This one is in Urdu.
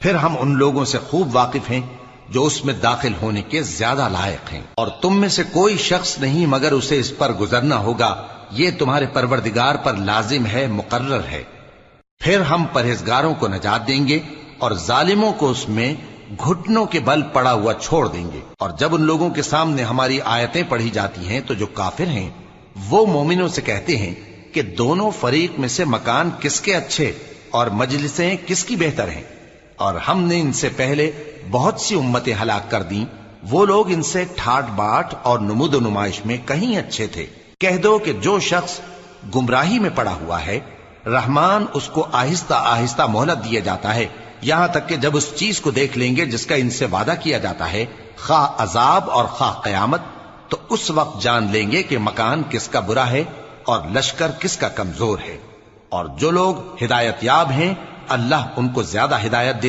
پھر ہم ان لوگوں سے خوب واقف ہیں جو اس میں داخل ہونے کے زیادہ لائق ہیں، اور تم میں سے کوئی شخص نہیں مگر اسے اس پر گزرنا ہوگا، یہ تمہارے پروردگار پر لازم ہے، مقرر ہے۔ پھر ہم پرہیزگاروں کو نجات دیں گے اور ظالموں کو اس میں گھٹنوں کے بل پڑا ہوا چھوڑ دیں گے۔ اور جب ان لوگوں کے سامنے ہماری آیتیں پڑھی جاتی ہیں تو جو کافر ہیں وہ مومنوں سے کہتے ہیں کہ دونوں فریق میں سے مکان کس کے اچھے اور مجلسیں کس کی بہتر ہیں، اور ہم نے ان سے پہلے بہت سی امتیں ہلاک کر دیں، وہ لوگ ان سے ٹھاٹ باٹ اور نمود و نمائش میں کہیں اچھے تھے۔ کہہ دو کہ جو شخص گمراہی میں پڑا ہوا ہے، رحمان اس کو آہستہ آہستہ مہلت دیا جاتا ہے، یہاں تک کہ جب اس چیز کو دیکھ لیں گے جس کا ان سے وعدہ کیا جاتا ہے، خواہ عذاب اور خواہ قیامت، تو اس وقت جان لیں گے کہ مکان کس کا برا ہے اور لشکر کس کا کمزور ہے۔ اور جو لوگ ہدایت یاب ہیں اللہ ان کو زیادہ ہدایت دے